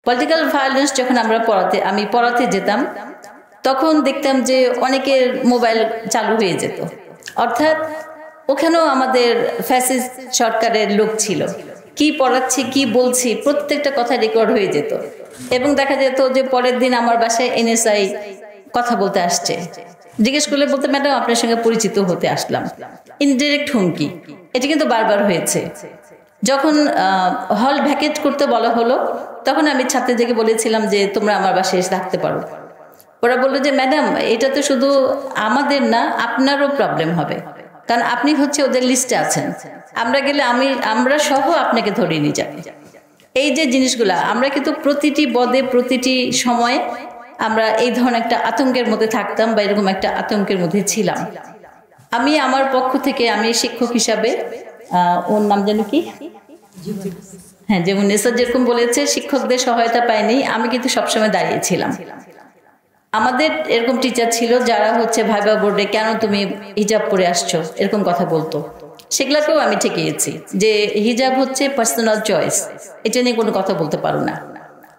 Political violence যখন আমি পড়াতে যেতাম, তখন দেখতাম যে অনেকের মোবাইল চালু হয়ে যেত। অর্থাৎ ওখানেও আমাদের ফ্যাসিস্ট সরকারের লোক ছিল, কি পড়াচ্ছি কি বলছি প্রত্যেকটা কথা রেকর্ড হয়ে যেত। এবং দেখা যেত যে পরের দিন আমার বাসায় এনএসআই কথা বলতে আসছে, জিজ্ঞেস করলে বলতে, ম্যাডাম আপনার সঙ্গে পরিচিত হতে আসলাম। ইনডিরেক্ট হুমকি, এটা কিন্তু বারবার হয়েছে। যখন হল ভ্যাকেট করতে বলা হলো, তখন আমি ছাত্রীদেরকে বলেছিলাম যে তোমরা আমার বাসায় এসে থাকতে পারো। ওরা বললো যে ম্যাডাম এটা তো শুধু আমাদের না, আপনারও প্রবলেম হবে, কারণ আপনি হচ্ছে ওদের লিস্টে আছেন, আমরা গেলে আমরা সহ আপনাকে ধরে নিয়ে যাবে। এই যে জিনিসগুলা, আমরা কিন্তু প্রতিটি পদে প্রতিটি সময়ে আমরা এই ধরনের একটা আতঙ্কের মধ্যে থাকতাম বা এরকম একটা আতঙ্কের মধ্যে ছিলাম। আমি আমার পক্ষ থেকে, আমি শিক্ষক হিসাবে, ওর নাম জানি কি, হ্যাঁ, যেমন নেসার যেরকম বলেছে শিক্ষকদের সহায়তা পায়নি, আমি কিন্তু সবসময় দাঁড়িয়েছিলাম। আমাদের এরকম টিচার ছিল যারা হচ্ছে ভাইবা বোর্ডে কেন তুমি হিজাব পরে আসছো এরকম কথা বলতো, সেগুলোকেও আমি ঠেকিয়েছি যে হিজাব হচ্ছে পার্সোনাল চয়েস, এটা নিয়ে কোনো কথা বলতে পারো না।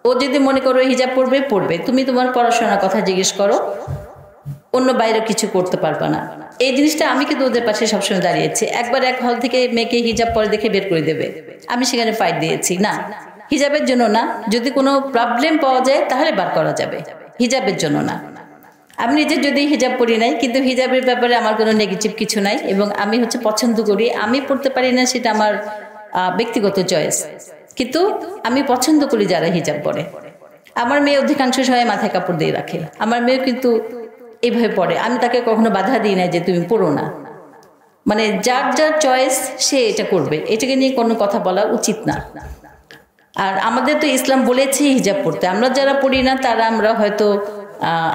ও যদি মনে করো হিজাব পড়বে পড়বে, তুমি তোমার পড়াশোনার কথা জিজ্ঞেস করো, অন্য বাইরে কিছু করতে পারবে না। এই জিনিসটা আমি কিন্তু ওদের পাশে সবসময় দাঁড়িয়েছি। একবার এক হল থেকে মেয়েকে হিজাব পরে দেখে বের করে দেবে, আমি সেখানে ফাইট দিয়েছি, না হিজাবের জন্য না, যদি কোনো প্রবলেম পাওয়া যায় তাহলে বার করা যাবে, হিজাবের জন্য না। আমি নিজে যদি হিজাব পরি নাই, কিন্তু হিজাবের ব্যাপারে আমার কোনো নেগেটিভ কিছু নাই, এবং আমি হচ্ছে পছন্দ করি। আমি পড়তে পারি না, সেটা আমার ব্যক্তিগত চয়েস, কিন্তু আমি পছন্দ করি যারা হিজাব পরে। আমার মেয়ে অধিকাংশ সময় মাথায় কাপড় দিয়ে রাখে, আমার মেয়ে কিন্তু এইভাবে পড়ে, আমি তাকে কখনো বাধা দিই না যে তুমি পড়ো না। মানে যার যার চয়েস সে এটা করবে, এটাকে নিয়ে কোনো কথা বলা উচিত না। আর আমাদের তো ইসলাম বলেছে হিজাব পড়তে, আমরা যারা পড়ি না তারা আমরা হয়তো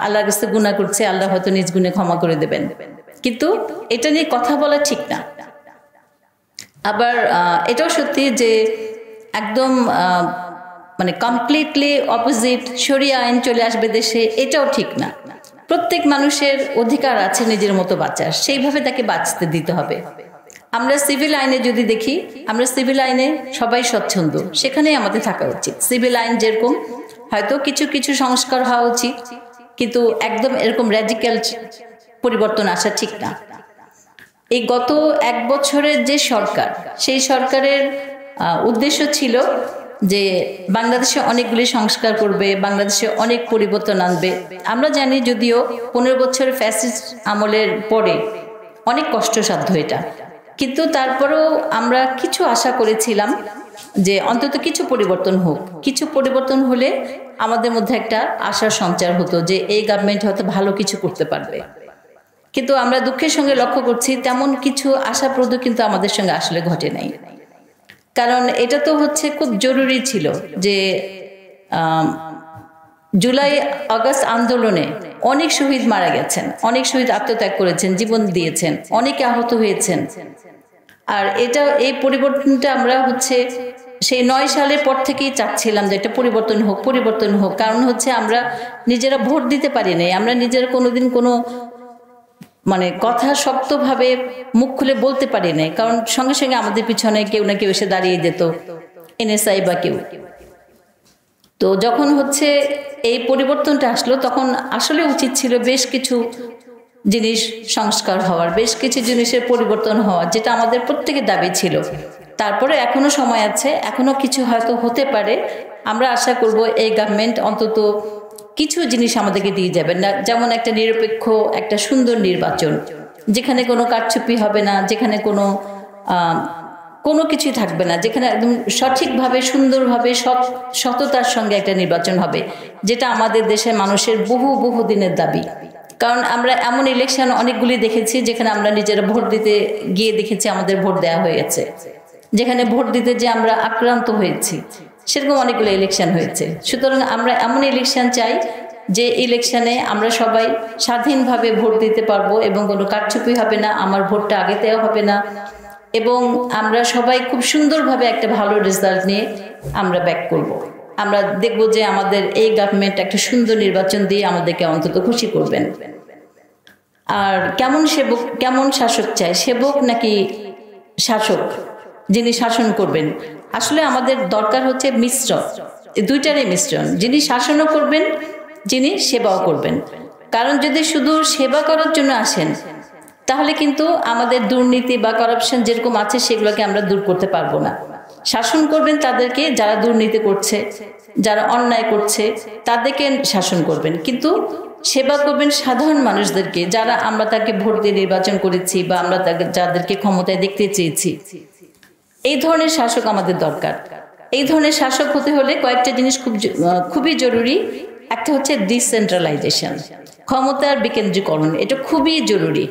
আল্লাহর কাছে গুনাহ করছে, আল্লাহ হয়তো নিজ গুণে ক্ষমা করে দেবেন, কিন্তু এটা নিয়ে কথা বলা ঠিক না। আবার এটাও সত্যি যে একদম মানে কমপ্লিটলি অপোজিট শরিয়া আইন চলে আসবে দেশে, এটাও ঠিক না। প্রত্যেক মানুষের অধিকার আছে নিজের মতো বাঁচার, সেইভাবে তাকে বাঁচতে দিতে হবে। আমরা সিভিল আইনে যদি দেখি, আমরা সিভিল আইনে সবাই স্বচ্ছন্দ, সেখানেই আমাদের থাকা উচিত। সিভিল আইন যেরকম, হয়তো কিছু কিছু সংস্কার হওয়া উচিত, কিন্তু একদম এরকম র্যাডিক্যাল পরিবর্তন আসা ঠিক না। এই গত এক বছরের যে সরকার, সেই সরকারের উদ্দেশ্য ছিল যে বাংলাদেশে অনেকগুলি সংস্কার করবে, বাংলাদেশে অনেক পরিবর্তন আনবে। আমরা জানি যদিও 15 বছর ফ্যাসিস্ট আমলের পরে অনেক কষ্টসাধ্য এটা, কিন্তু তারপরেও আমরা কিছু আশা করেছিলাম যে অন্তত কিছু পরিবর্তন হোক। কিছু পরিবর্তন হলে আমাদের মধ্যে একটা আশার সঞ্চার হতো যে এই গভর্নমেন্ট হয়তো ভালো কিছু করতে পারবে। কিন্তু আমরা দুঃখের সঙ্গে লক্ষ্য করছি তেমন কিছু আশাপ্রদ কিন্তু আমাদের সঙ্গে আসলে ঘটে নাই। কারণ এটা তো হচ্ছে খুব জরুরি ছিল যে জুলাই আগস্ট আন্দোলনে অনেক শহীদ মারা গেছেন, অনেক শহীদ আত্মত্যাগ করেছেন, জীবন দিয়েছেন, অনেকে আহত হয়েছেন। আর এই পরিবর্তনটা আমরা হচ্ছে সেই 9 সালের পর থেকেই চাচ্ছিলাম যে এটা পরিবর্তন হোক, পরিবর্তন হোক। কারণ হচ্ছে আমরা নিজেরা ভোট দিতে পারি নাই, আমরা নিজেরা কোনোদিন কোনো মানে কথা শক্তভাবে মুখ খুলে বলতে পারি নাই, কারণ সঙ্গে সঙ্গে আমাদের পিছনে কেউ না কেউ এসে দাঁড়িয়ে যেত, এনএসআই বা কেউ। তো যখন হচ্ছে এই পরিবর্তনটা আসলো, তখন আসলে উচিত ছিল বেশ কিছু জিনিস সংস্কার হওয়ার, বেশ কিছু জিনিসের পরিবর্তন হওয়ার, যেটা আমাদের প্রত্যেকের দাবি ছিল। তারপরে এখনো সময় আছে, এখনো কিছু হয়তো হতে পারে। আমরা আশা করব এই গভর্নমেন্ট অন্তত কিছু জিনিস আমাদেরকে দিয়ে যাবেন না, যেমন একটা নিরপেক্ষ একটা সুন্দর নির্বাচন, যেখানে কোনো কারচুপি হবে না, যেখানে কোনো কিছুই থাকবে না, যেখানে একদম সঠিকভাবে সুন্দরভাবে সততার সঙ্গে একটা নির্বাচন হবে, যেটা আমাদের দেশের মানুষের বহু দিনের দাবি। কারণ আমরা এমন ইলেকশন অনেকগুলি দেখেছি যেখানে আমরা নিজেরা ভোট দিতে গিয়ে দেখেছি আমাদের ভোট দেওয়া হয়েছে, যেখানে ভোট দিতে যে আমরা আক্রান্ত হয়েছি, সেরকম অনেকগুলো ইলেকশন হয়েছে। সুতরাং আমরা এমন ইলেকশন চাই যে ইলেকশনে আমরা সবাই স্বাধীনভাবে ভোট দিতে পারবো এবং কোনো কারচুপি হবে না, আমার ভোটটা আগে দেওয়া হবে না, এবং আমরা সবাই খুব সুন্দরভাবে একটা ভালো রেজাল্ট নিয়ে আমরা ব্যাক করব। আমরা দেখব যে আমাদের এই গভর্নমেন্ট একটা সুন্দর নির্বাচন দিয়ে আমাদেরকে অন্তত খুশি করবেন। আর কেমন শাসক চাই, সেবক নাকি শাসক যিনি শাসন করবেন? আসলে আমাদের দরকার হচ্ছে মিশ্র, দুইটারই মিশ্রণ, যিনি শাসনও করবেন, যিনি সেবাও করবেন। কারণ যদি শুধু সেবা করার জন্য আসেন তাহলে কিন্তু আমাদের দুর্নীতি বা করাপশন যেরকম আছে সেগুলোকে আমরা দূর করতে পারবো না। শাসন করবেন তাদেরকে যারা দুর্নীতি করছে, যারা অন্যায় করছে তাদেরকে শাসন করবেন, কিন্তু সেবা করবেন সাধারণ মানুষদেরকে, যারা আমরা তাকে ভোট দিয়ে নির্বাচন করেছি বা আমরা যাদেরকে ক্ষমতায় দেখতে চেয়েছি। এই ধরনের শাসক আমাদের দরকার। এই ধরনের শাসক হতে হলে কয়েকটা জিনিস খুবই জরুরি। একটা হচ্ছে ডিসেন্ট্রালাইজেশন, ক্ষমতার বিকেন্দ্রীকরণ, এটা খুবই জরুরি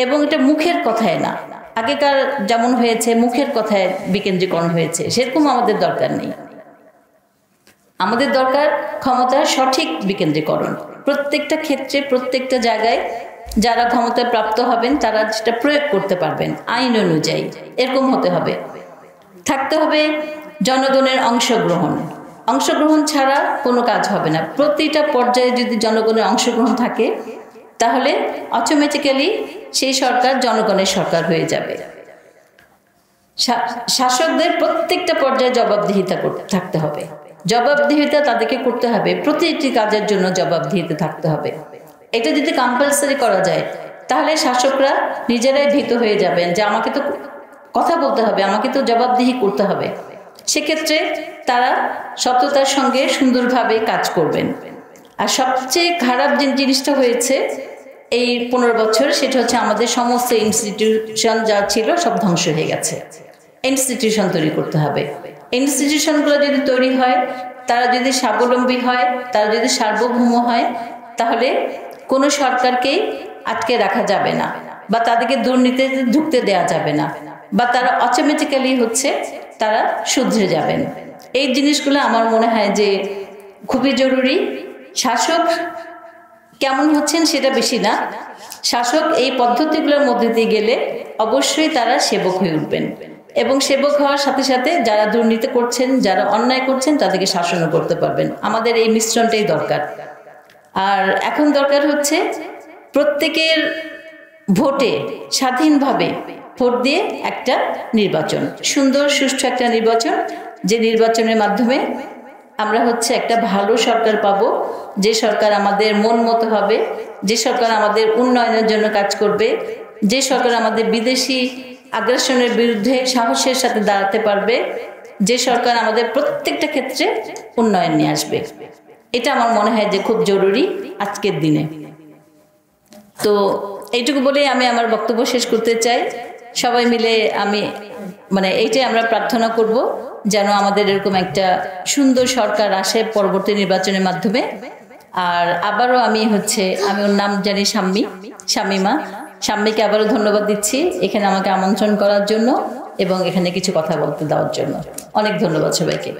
এবং এটা মুখের কথায় না। আগেকার যেমন হয়েছে মুখের কথায় বিকেন্দ্রীকরণ হয়েছে, সেরকম আমাদের দরকার নেই। আমাদের দরকার ক্ষমতার সঠিক বিকেন্দ্রীকরণ। প্রত্যেকটা ক্ষেত্রে প্রত্যেকটা জায়গায় যারা ক্ষমতায় প্রাপ্ত হবেন তারা সেটা প্রয়োগ করতে পারবেন আইন অনুযায়ী, এরকম হতে হবে। থাকতে হবে জনগণের অংশগ্রহণ। অংশগ্রহণ ছাড়া কোনো কাজ হবে না। প্রতিটা পর্যায়ে যদি জনগণের অংশগ্রহণ থাকে তাহলে অটোমেটিক্যালি সেই সরকার জনগণের সরকার হয়ে যাবে। শাসকদের প্রত্যেকটা পর্যায়ে জবাবদিহিতা থাকতে হবে। জবাবদিহিতা তাদেরকে করতে হবে, প্রতিটি কাজের জন্য জবাবদিহিতা থাকতে হবে। এটা যদি কম্পালসারি করা যায় তাহলে শাসকরা নিজেরাই ভীত হয়ে যাবেন যে আমাকে তো কথা বলতে হবে, আমাকে তো জবাবদিহি করতে হবে। সেক্ষেত্রে তারা সততার সঙ্গে সুন্দরভাবে কাজ করবেন। আর সবচেয়ে খারাপ যে জিনিসটা হয়েছে এই 15 বছর, সেটা হচ্ছে আমাদের সমস্ত ইনস্টিটিউশন যা ছিল সব ধ্বংস হয়ে গেছে। ইনস্টিটিউশন তৈরি করতে হবে। ইনস্টিটিউশনগুলো যদি তৈরি হয়, তারা যদি স্বাবলম্বী হয়, তারা যদি সার্বভৌম হয়, তাহলে কোনো সরকারকেই আটকে রাখা যাবে না বা তাদেরকে দুর্নীতিতে ঢুকতে দেওয়া যাবে না, বা তারা অটোমেটিক্যালি হচ্ছে তারা শুধরে যাবেন। এই জিনিসগুলো আমার মনে হয় যে খুবই জরুরি। শাসক কেমন হচ্ছেন সেটা বেশি না, শাসক এই পদ্ধতিগুলোর মধ্যে দিয়ে গেলে অবশ্যই তারা সেবক হয়ে উঠবেন এবং সেবক হওয়ার সাথে সাথে যারা দুর্নীতি করছেন, যারা অন্যায় করছেন তাদেরকে শাসনও করতে পারবেন। আমাদের এই মিশ্রণটাই দরকার। আর এখন দরকার হচ্ছে প্রত্যেকের ভোটে স্বাধীনভাবে ভোট দিয়ে একটা নির্বাচন, সুন্দর সুষ্ঠু একটা নির্বাচন, যে নির্বাচনের মাধ্যমে আমরা হচ্ছে একটা ভালো সরকার পাবো, যে সরকার আমাদের মন মতো হবে, যে সরকার আমাদের উন্নয়নের জন্য কাজ করবে, যে সরকার আমাদের বিদেশি আগ্রাসনের বিরুদ্ধে সাহসের সাথে দাঁড়াতে পারবে, যে সরকার আমাদের প্রত্যেকটা ক্ষেত্রে উন্নয়ন নিয়ে আসবে। এটা আমার মনে হয় যে খুব জরুরি আজকের দিনে। তো এইটুকু বলেই আমি আমার বক্তব্য শেষ করতে চাই। সবাই মিলে এইটাই আমরা প্রার্থনা করব যেন আমাদের এরকম একটা সুন্দর সরকার আসে পরবর্তী নির্বাচনের মাধ্যমে। আর আবারও আমি ওর নাম জানি শাম্মীকে আবারও ধন্যবাদ দিচ্ছি এখানে আমাকে আমন্ত্রণ করার জন্য এবং এখানে কিছু কথা বলতে দেওয়ার জন্য। অনেক ধন্যবাদ সবাইকে।